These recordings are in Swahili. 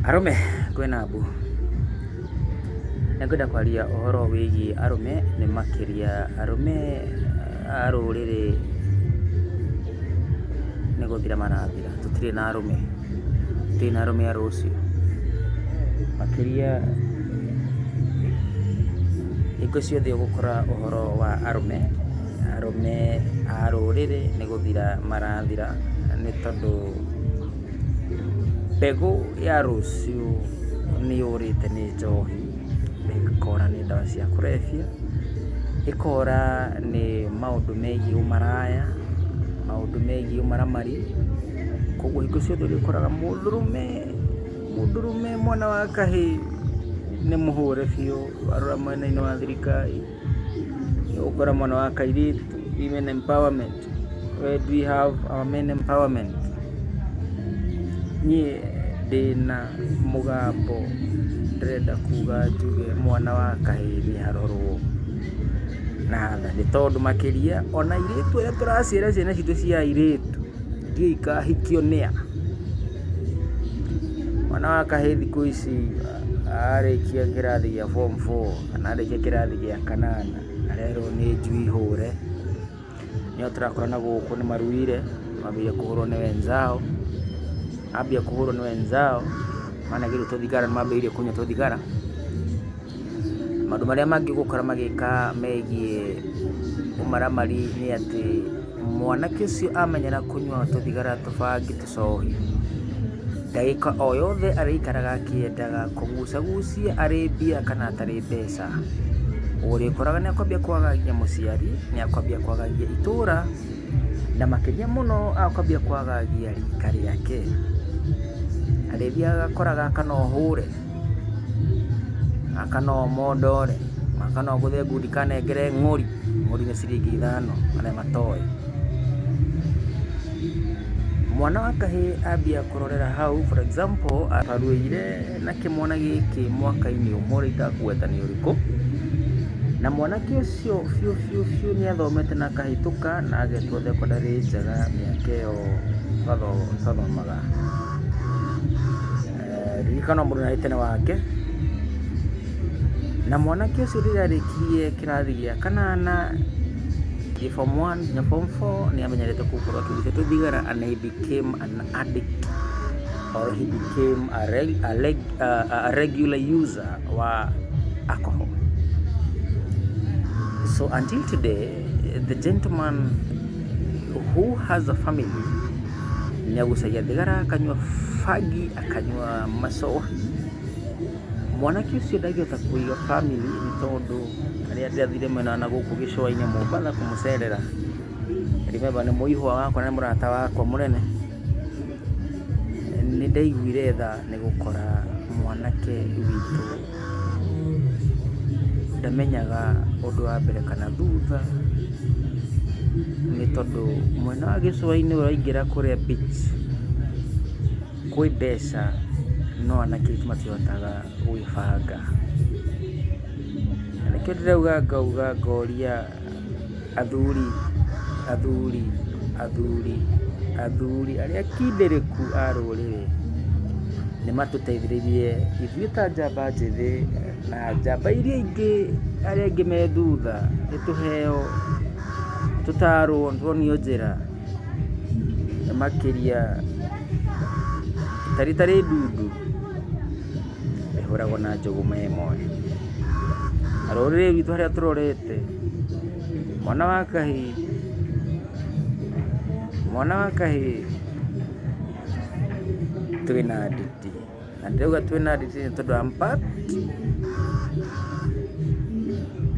Arũme kwĩna mbu. Nĩngwenda kwaria ũhoro wĩgiĩ arũme, nĩ makĩria arũme a rũrĩrĩ nĩ gũthira marathira. Tũtirĩ na arũme, tũtirĩ na arũme a rũciũ. Makĩria hingo ciothe ũgũkora ũhoro wa arũme a rũrĩrĩ nĩ gũthira marathira, nĩ tondũ mbegũ ya rũciũ nĩ yũrĩte nĩ njohi, ĩkora nĩ ndawa cia kũrebia, ĩkora nĩ maũndũ megiĩ ũmaraya, maũndũ megiĩ ũmaramari. Koguo hingo ciothe ũrĩkoraga mũndũrũme mwana wa kahĩĩ nĩ mũhũre biũ. Warora mwena-inĩ wa thirikari ũgũkora mwana wa kairĩtu, women empowerment. Where do we have our men empowerment? Niĩ ndĩna mũgambo ndĩrenda kuga njuge mwana wa kahĩĩ nĩ arorwo na tha, nĩ tondũ makĩria ona airĩtu arĩa tũraciara ciana citũ cia airĩtu ndiũĩ ikahikio nĩa. Mwana wa kahĩĩ thikũ ici arĩkia kĩrathi gĩa form 4 kana arĩkia kĩrathi gĩa 8 arerwo nĩ njui hũre. Nĩo tũrakora na gũkũ nĩ maruire, mambĩrĩria kũhũrwo nĩ wenzao, ambia kũhũrwo nĩ wenzao managĩrwo tũthigara, nĩ mambĩrĩirie kũnyua tũthigara. Maũndũ marĩa mangĩ ũgũkora magĩka megiĩ ũmaramari nĩ atĩ mwanake ũcio amenyera kũnyua tũthigara, tũbangi, tũcohi, ndagĩka o yothe arĩikaraga akĩendaga kũgucagucia arĩ mbia kana atarĩ mbeca, ũrĩkoraga nĩ akwambia kwagagia mũciari, nĩ akwambia kwagagia itũra, na makĩria mũno akwambia kwagagia rika rĩake. Arĩthiaga agakora gaka no hũre, gaka no mondore, gaka no gũthe ngundi kanengere ng'ori. Ng'ori nĩ ciringi 5 arĩa matoĩ. Mwana wa kahĩĩ ambia kũrorera hau, for example arũire na kĩmwana gĩkĩ mwaka-inĩ ũmwe itakũgweta nĩ ũrĩkũ, na mwanake ũcio biũ nĩ athomete na akahĩtũka na agetwo thekondarĩ njega mĩaka ĩyo twathomaga. Ririkana mũndũ na tene wake, na mwanake ũcio rĩrĩa arĩkirie kĩrathi gĩa 8 form 1 na form 4 nĩ amenyerete gũkorwo akĩgucia tũthigara, and he became an addict, or he became a regular user wa alcohol. So until today, the gentleman who has a family nĩ agucagia thigara, akanyua fagi, akanyua macohi. Mwanake ũcio ndangĩhota kũiga family nĩ tondũ arĩa ndathire mwena na gũkũ gĩcũa-inĩ Mombatha kũmũcerera, remember nĩ mũihwa wakwa na mũrata wakwa mũnene, nĩ ndaiguire tha nĩ gũkora mwanake witũ ndamenyaga ũndũ wa mbere kana thutha, nĩ tondũ mwena wa gĩcũa-inĩ ũraingĩra kũrĩa beach kwĩ mbeca, no anake matihotaga gwĩbanga. Nĩkĩo ndĩrauga ngauga ngoria athuri arĩa kindĩrĩku a rũrĩrĩ nĩ matũteithĩrĩrie ithuĩ ta njamba njĩthĩ na njamba iria ingĩ arĩa ingĩ me thutha, nĩtũheo, tũtarwo, tuonio njĩra makĩria. Tarĩ ndundu ĩhũragwo na njũgũma ĩmwe. Na rũrĩrĩ rwitũ harĩa tũrorete, mwana wa kahĩĩ twĩna nditi, na ndĩrauga twĩna nditi nĩ tondũ I'm part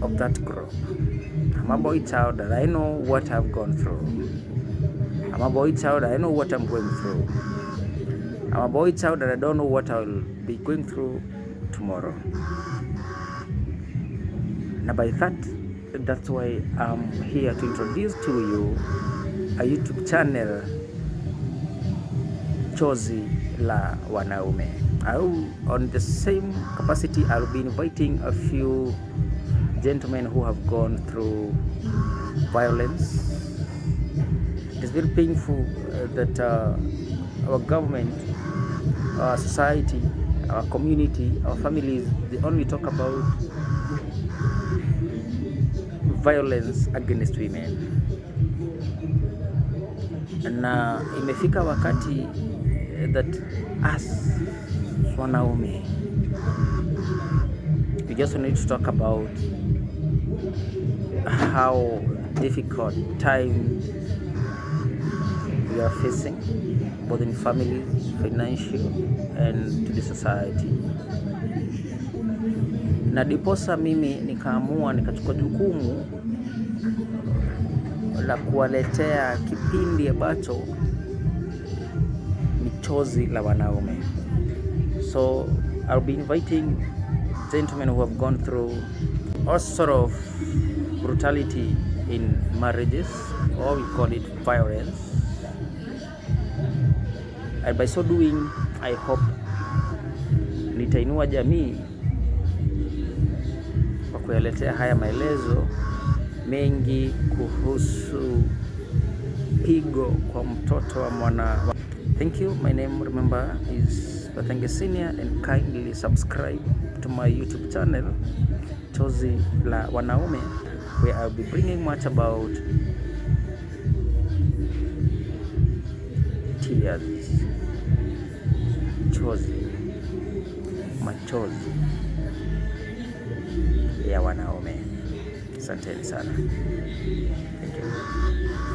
of that group. I'm a boy child and I know what I've gone through. I'm a boy child and I know what I'm going through. I'm a boy child and I don't know what I'll be going through tomorrow. And by that's why I'm here to introduce to you a YouTube channel, Chozi la Wanaume. On the same capacity, I'll be inviting a few gentlemen who have gone through violence. It's very painful that our government, our society our community, our families, they only talk about violence against women. Na imefika wakati that us wanaume, we just need to talk about how difficult time we are facing, both in families, financial, and to the society. Na diposa mimi nikachukua jukumu la kuwaletea kipindi ambacho ni chozi la wanaume. So I'll be inviting gentlemen who have gone through all sort of brutality in marriages, or we call it violence. And by so doing, I hope nitainua jamii kwa kuyaletea haya maelezo mengi kuhusu pigo kwa mtoto wa mwana. Thank you. My name, remember, is Bathenge Senior, and kindly subscribe to my YouTube channel, Chozi la Wanaume, where I'll be bringing much about tears, chozi, machozi ya wanaume. Asanteni sana. Thank you.